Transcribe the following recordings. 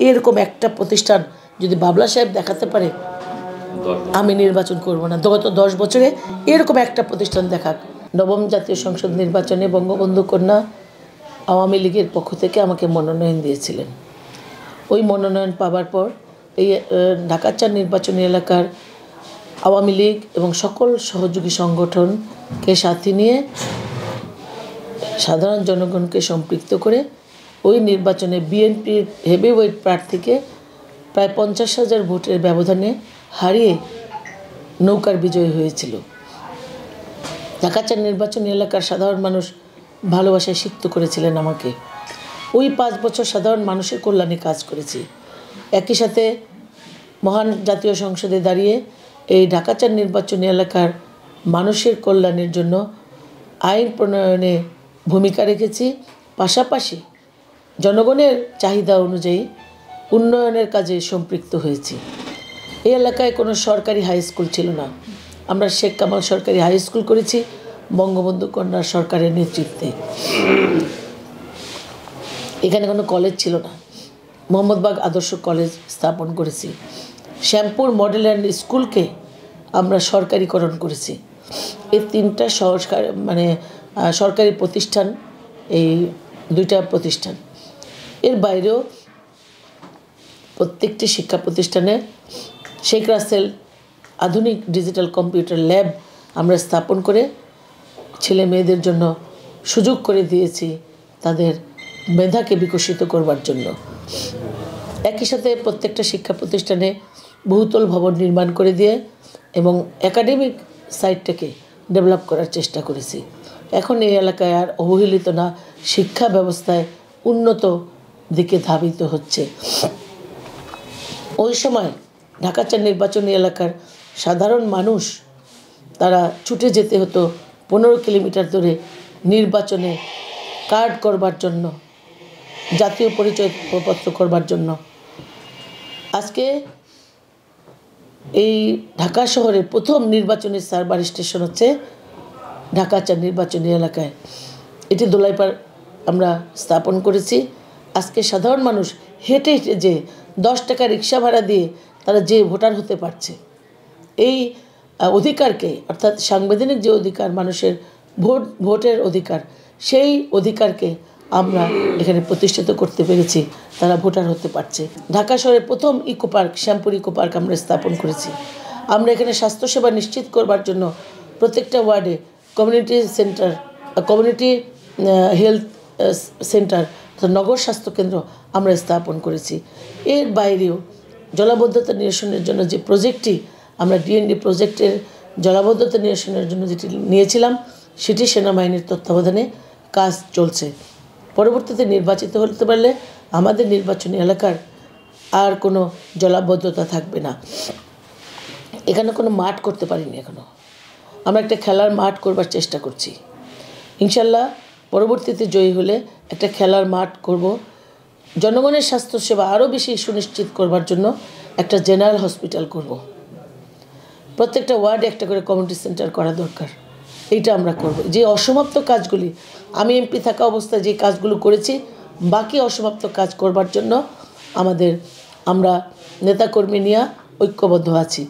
এরকম একটা প্রতিষ্ঠান যদি বাবলা সাহেব দেখাতে পারে, আমি নির্বাচন করব না। গত 10 বছরে এরকম একটা প্রতিষ্ঠান দেখাক। নবম জাতীয় সংসদ নির্বাচনে বঙ্গবন্ধু কন্যা আওয়ামী লীগের পক্ষ থেকে আমাকে মনোনয়ন দিয়েছিলেন। ওই মনোনয়ন পাওয়ার পর এই ঢাকা 4 নির্বাচনী এলাকার আওয়ামী লীগ এবং সকল সহযোগী সংগঠনকে সাথে নিয়ে সাধারণ জনগণকে সম্পৃক্ত করে ওই নির্বাচনে বিএনপির হেভিওয়েট প্রার্থীকে প্রায় 50,000 ভোটের ব্যবধানে হারিয়ে নৌকার বিজয় হয়েছিল। ঢাকা 4 নির্বাচনী এলাকার সাধারণ মানুষ ভালোবাসায় সিক্ত করেছিলেন আমাকে। ওই 5 বছর সাধারণ মানুষের কল্যাণে কাজ করেছি। একই সাথে মহান জাতীয় সংসদে দাঁড়িয়ে এই ঢাকা 4 নির্বাচনী এলাকার মানুষের কল্যাণের জন্য আইন প্রণয়নে ভূমিকা রেখেছি। পাশাপাশি জনগণের চাহিদা অনুযায়ী উন্নয়নের কাজে সম্পৃক্ত হয়েছি। এই এলাকায় কোনো সরকারি হাই স্কুল ছিল না। আমরা শেখ কামাল সরকারি হাই স্কুল করেছি বঙ্গবন্ধু কন্যা সরকারের নেতৃত্বে। এখানে কোনো কলেজ ছিল না। মোহাম্মদবাগ আদর্শ কলেজ স্থাপন করেছি। শ্যামপুর মডেল অ্যান্ড স্কুলকে আমরা সরকারিকরণ করেছি। এই 3টা সরকারি প্রতিষ্ঠান, এই 2টা প্রতিষ্ঠান। এর বাইরেও প্রত্যেকটি শিক্ষা প্রতিষ্ঠানে শেখ রাসেল আধুনিক ডিজিটাল কম্পিউটার ল্যাব আমরা স্থাপন করে ছেলে মেয়েদের জন্য সুযোগ করে দিয়েছি তাদের মেধাকে বিকশিত করবার জন্য। একই সাথে প্রত্যেকটা শিক্ষা প্রতিষ্ঠানে বহুতল ভবন নির্মাণ করে দিয়ে এবং একাডেমিক সাইডটাকে ডেভেলপ করার চেষ্টা করেছি। এখন এই এলাকায় আর অবহেলিত না, শিক্ষা ব্যবস্থায় উন্নত দিকে ধাবিত হচ্ছে। ওই সময় ঢাকা 4 নির্বাচনী এলাকার সাধারণ মানুষ তারা ছুটে যেতে হতো 15 কিলোমিটার দূরে নির্বাচনে কার্ড করবার জন্য, জাতীয় পরিচয়পত্র করবার জন্য। আজকে এই ঢাকা শহরের প্রথম নির্বাচনী সার্ভার স্টেশন হচ্ছে ঢাকা 4 নির্বাচনী এলাকায়। এটি দোলাইপাড় আমরা স্থাপন করেছি। আজকে সাধারণ মানুষ হেঁটে হেঁটে যে 10 টাকা রিক্সা ভাড়া দিয়ে তারা যে ভোটার হতে পারছে, এই অধিকারকে, অর্থাৎ সাংবিধানিক যে অধিকার মানুষের ভোটের অধিকার, সেই অধিকারকে আমরা এখানে প্রতিষ্ঠিত করতে পেরেছি। তারা ভোটার হতে পারছে। ঢাকা শহরের প্রথম eco park, Shyampur eco park আমরা স্থাপন করেছি। আমরা এখানে স্বাস্থ্যসেবা নিশ্চিত করবার জন্য প্রত্যেকটা ওয়ার্ডে community centre, community health centre, নগর স্বাস্থ্যকেন্দ্র আমরা স্থাপন করেছি। এর বাইরেও জলাবদ্ধতা নিরসনের জন্য যে প্রজেক্টটি আমরা ডিএনডি প্রজেক্টের জলাবদ্ধতা নিরসনের জন্য যেটি নিয়েছিলাম, সেটি সেনাবাহিনীর তত্ত্বাবধানে কাজ চলছে। পরবর্তীতে নির্বাচিত হতে পারলে আমাদের নির্বাচনী এলাকার আর কোনো জলাবদ্ধতা থাকবে না। এখানে কোনো মাঠ করতে পারিনি এখনও। আমরা একটা খেলার মাঠ করবার চেষ্টা করছি। ইনশাল্লাহ পরবর্তীতে জয়ী হলে একটা খেলার মাঠ করব। জনগণের স্বাস্থ্যসেবা আরও বেশি সুনিশ্চিত করবার জন্য একটা জেনারেল হসপিটাল করব। প্রত্যেকটা ওয়ার্ডে একটা করে কমিউনিটি সেন্টার করা দরকার। এইটা আমরা করব। যে অসমাপ্ত কাজগুলি, আমি এমপি থাকা অবস্থায় যে কাজগুলো করেছি, বাকি অসমাপ্ত কাজ করবার জন্য আমরা নেতাকর্মী নিয়ে ঐক্যবদ্ধ আছি।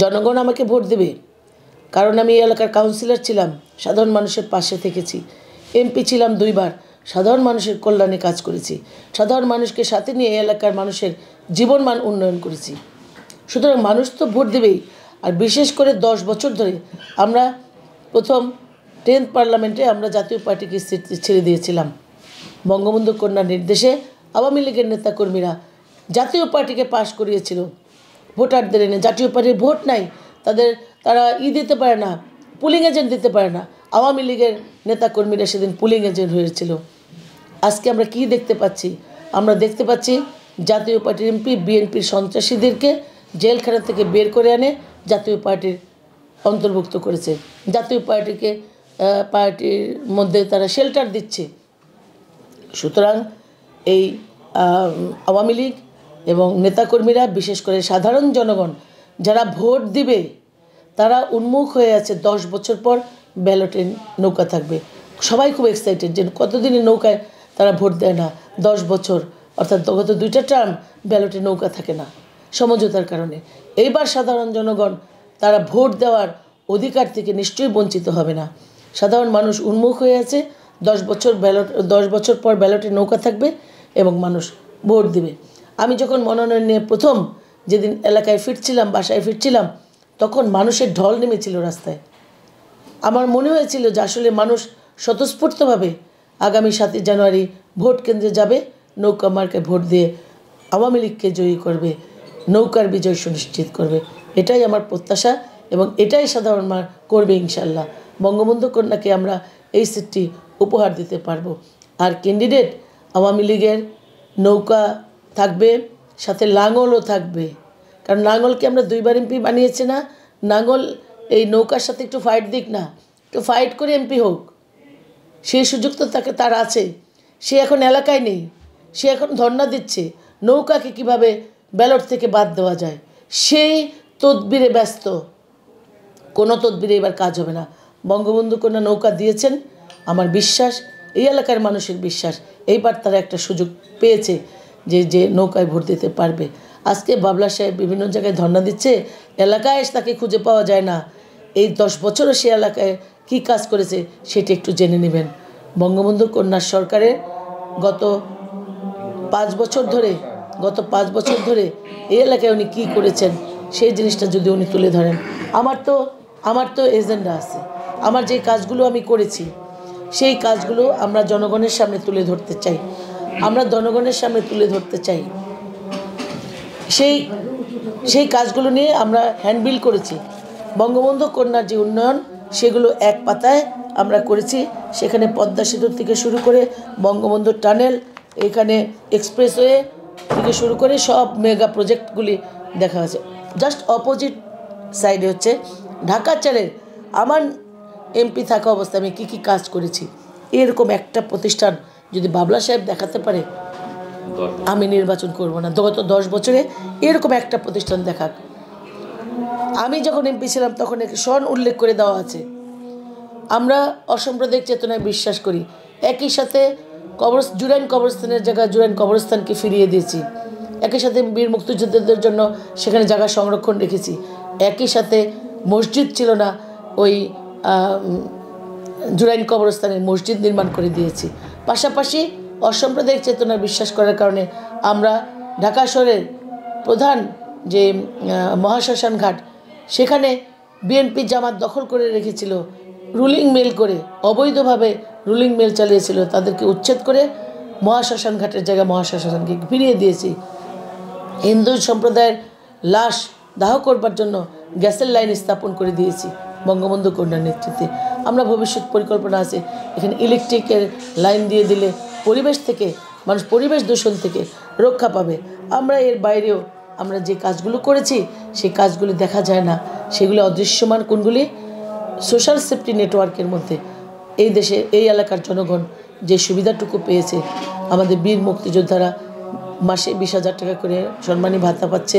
জনগণ আমাকে ভোট দেবে, কারণ আমি এই এলাকার কাউন্সিলর ছিলাম, সাধারণ মানুষের পাশে থেকেছি। এমপি ছিলাম 2 বার, সাধারণ মানুষের কল্যাণে কাজ করেছি। সাধারণ মানুষকে সাথে নিয়ে এই এলাকার মানুষের জীবনমান উন্নয়ন করেছি। সুতরাং মানুষ তো ভোট দেবেই। আর বিশেষ করে 10 বছর ধরে আমরা প্রথম 10th পার্লামেন্টে আমরা জাতীয় পার্টিকে ছেড়ে দিয়েছিলাম। বঙ্গবন্ধু কন্যার নির্দেশে আওয়ামী লীগের নেতাকর্মীরা জাতীয় পার্টিকে পাশ করিয়েছিল ভোটারদের এনে। জাতীয় পার্টির ভোট নাই, তারা দিতে পারে না, পুলিং এজেন্ট দিতে পারে না। আওয়ামী লীগের নেতাকর্মীরা সেদিন পুলিং এজেন্ট হয়েছিল। আজকে আমরা কি দেখতে পাচ্ছি? আমরা দেখতে পাচ্ছি জাতীয় পার্টির এমপি বিএনপির সন্ত্রাসীদেরকে জেলখানা থেকে বের করে আনে জাতীয় পার্টির অন্তর্ভুক্ত করেছে। জাতীয় পার্টির মধ্যে তারা শেল্টার দিচ্ছে। সুতরাং এই আওয়ামী লীগ এবং নেতাকর্মীরা, বিশেষ করে সাধারণ জনগণ যারা ভোট দিবে, তারা উন্মুখ হয়ে আছে 10 বছর পর ব্যালটে নৌকা থাকবে। সবাই খুব এক্সাইটেড যে কতদিনের নৌকায় তারা ভোট দেয় না, 10 বছর অর্থাৎ গত 2টা টার্ম ব্যালটে নৌকা থাকে না সমঝোতার কারণে। এইবার সাধারণ জনগণ তারা ভোট দেওয়ার অধিকার থেকে নিশ্চয়ই বঞ্চিত হবে না। সাধারণ মানুষ উন্মুখ হয়ে আছে। 10 বছর পর ব্যালটে নৌকা থাকবে এবং মানুষ ভোট দেবে। আমি যখন মনোনয়ন নিয়ে প্রথম যেদিন এলাকায় ফিরছিলাম, বাসায় ফিরছিলাম, তখন মানুষের ঢল নেমেছিল রাস্তায়। আমার মনে হয়েছিল যে আসলে মানুষ স্বতঃস্ফূর্তভাবে আগামী 7ই জানুয়ারি ভোট কেন্দ্রে যাবে, নৌকা মার্কায় ভোট দিয়ে আওয়ামী লীগকে জয়ী করবে, নৌকার বিজয় সুনিশ্চিত করবে। এটাই আমার প্রত্যাশা এবং এটাই সাধারণ মানুষ করবে ইনশাল্লাহ। বঙ্গবন্ধু কন্যাকে আমরা এই সিটটি উপহার দিতে পারবো। আর ক্যান্ডিডেট আওয়ামী লীগের নৌকা থাকবে, সাথে লাঙলও থাকবে। কারণ লাঙলকে আমরা 2বার এমপি বানিয়েছি না, লাঙল এই নৌকার সাথে একটু ফাইট দিক না, একটু ফাইট করে এমপি হোক, সেই সুযোগ তো তার আছে। সে এখন এলাকায় নেই, সে এখন ধর্ণা দিচ্ছে নৌকাকে কিভাবে ব্যালট থেকে বাদ দেওয়া যায়, সেই তদবিরে ব্যস্ত। কোনো তদবিরে এবার কাজ হবে না। বঙ্গবন্ধু কন্যা নৌকা দিয়েছেন, আমার বিশ্বাস, এই এলাকার মানুষের বিশ্বাস, এইবার তারা একটা সুযোগ পেয়েছে যে নৌকায় ভোট দিতে পারবে। আজকে বাবলা সাহেব বিভিন্ন জায়গায় ধর্ণা দিচ্ছে, এলাকায় এসে তাকে খুঁজে পাওয়া যায় না। এই 10 বছরও সে এলাকায় কী কাজ করেছে সেটি একটু জেনে নেবেন। বঙ্গবন্ধু কন্যার সরকারের গত 5 বছর ধরে এই এলাকায় উনি কী করেছেন সেই জিনিসটা যদি উনি তুলে ধরেন। আমার তো এজেন্ডা আছে, আমার যে কাজগুলো আমি করেছি সেই কাজগুলো আমরা জনগণের সামনে তুলে ধরতে চাই, সেই কাজগুলো নিয়ে আমরা হ্যান্ডবিল করেছি। বঙ্গবন্ধু কন্যার যে উন্নয়ন সেগুলো এক পাতায় আমরা করেছি। সেখানে পদ্মা সেতু থেকে শুরু করে বঙ্গবন্ধু টানেল, এখানে এক্সপ্রেসওয়ে থেকে শুরু করে সব মেগা প্রজেক্টগুলি দেখা হয়েছে। জাস্ট অপোজিট সাইডে হচ্ছে ঢাকা চারের আমার এমপি থাকা অবস্থায় আমি কী কাজ করেছি এরকম একটা প্রতিষ্ঠান যদি বাবলা সাহেব দেখাতে পারে, আমি নির্বাচন করব না। গত 10 বছরে এরকম একটা প্রতিষ্ঠান দেখাক। আমি যখন এমপি ছিলাম তখন সন উল্লেখ করে দেওয়া আছে। আমরা অসাম্প্রদায়িক চেতনায় বিশ্বাস করি। একই সাথে জুরাইন কবরস্থানের জায়গা জুরাইন কবরস্থানকে ফিরিয়ে দিয়েছি। একই সাথে বীর মুক্তিযোদ্ধাদের জন্য সেখানে জায়গা সংরক্ষণ রেখেছি। একই সাথে মসজিদ ছিল না, ওই জুরাইন কবরস্থানে মসজিদ নির্মাণ করে দিয়েছি। পাশাপাশি অসাম্প্রদায়িক চেতনায় বিশ্বাস করার কারণে আমরা ঢাকা শহরের প্রধান যে মহাশ্মশান ঘাট, সেখানে বিএনপি জামাত দখল করে রেখেছিল, রুলিং মেল করে অবৈধভাবে রুলিং মেল চালিয়েছিল, তাদেরকে উচ্ছেদ করে মহাশ্মশান ঘাটের জায়গা মহাশ্মশানকে ফিরিয়ে দিয়েছি। হিন্দু সম্প্রদায়ের লাশ দাহ করবার জন্য গ্যাসের লাইন স্থাপন করে দিয়েছি বঙ্গবন্ধু কন্যার নেতৃত্বে। আমরা ভবিষ্যৎ পরিকল্পনা আছে, এখানে ইলেকট্রিকের লাইন দিয়ে দিলে মানুষ পরিবেশ দূষণ থেকে রক্ষা পাবে। আমরা এর বাইরেও আমরা যে কাজগুলো করেছি সেই কাজগুলি দেখা যায় না, সেগুলো অদৃশ্যমান। কোনগুলি? সোশ্যাল সেফটি নেটওয়ার্কের মধ্যে এই দেশে এই এলাকার জনগণ যে সুবিধাটুকু পেয়েছে, আমাদের বীর মুক্তিযোদ্ধারা মাসে 20,000 টাকা করে সম্মানী ভাতা পাচ্ছে,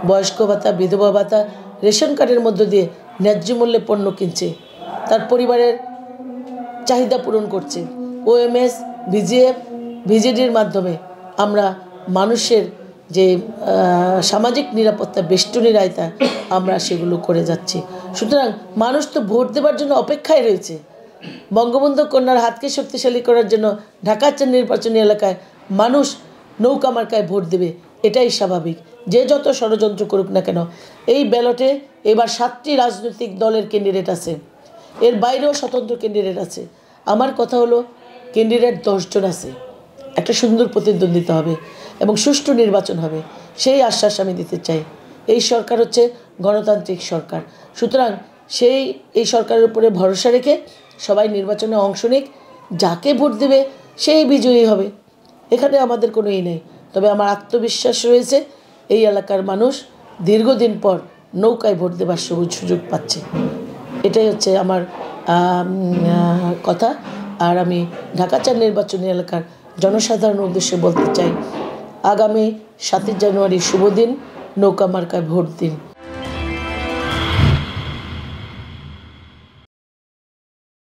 বয়স্ক ভাতা, বিধবা ভাতা, রেশন কার্ডের মধ্য দিয়ে ন্যায্য মূল্যে পণ্য কিনছে, তার পরিবারের চাহিদা পূরণ করছে। ওএমএস, ভিজিএফ, ভিজিডির মাধ্যমে আমরা মানুষের যে সামাজিক নিরাপত্তা, বেষ্টনীর আয়তা আমরা সেগুলো করে যাচ্ছি। সুতরাং মানুষ তো ভোট দেওয়ার জন্য অপেক্ষায় রয়েছে। বঙ্গবন্ধু কন্যার হাতকে শক্তিশালী করার জন্য ঢাকা নির্বাচনী এলাকায় মানুষ নৌকা মার্কায় ভোট দেবে, এটাই স্বাভাবিক। যে যত ষড়যন্ত্র করুক না কেন, এই ব্যালটে এবার 7টি রাজনৈতিক দলের ক্যান্ডিডেট আছে, এর বাইরেও স্বতন্ত্র ক্যান্ডিডেট আছে। আমার কথা হলো ক্যান্ডিডেট 10 জন আছে, একটা সুন্দর প্রতিদ্বন্দ্বিতা হবে এবং সুষ্ঠু নির্বাচন হবে, সেই আশ্বাস আমি দিতে চাই। এই সরকার হচ্ছে গণতান্ত্রিক সরকার। সুতরাং এই সরকারের উপরে ভরসা রেখে সবাই নির্বাচনে অংশ নিক, যাকে ভোট দেবে সেই বিজয়ী হবে, এখানে আমাদের কোনো নেই। তবে আমার আত্মবিশ্বাস রয়েছে এই এলাকার মানুষ দীর্ঘদিন পর নৌকায় ভোট দেবার সুযোগ পাচ্ছে। এটাই হচ্ছে আমার কথা। আর আমি ঢাকা 4 নির্বাচনী এলাকার জনসাধারণের উদ্দেশ্যে বলতে চাই, আগামী 7ই জানুয়ারি শুভ দিন, নৌকা মার্কায় ভোট দিন।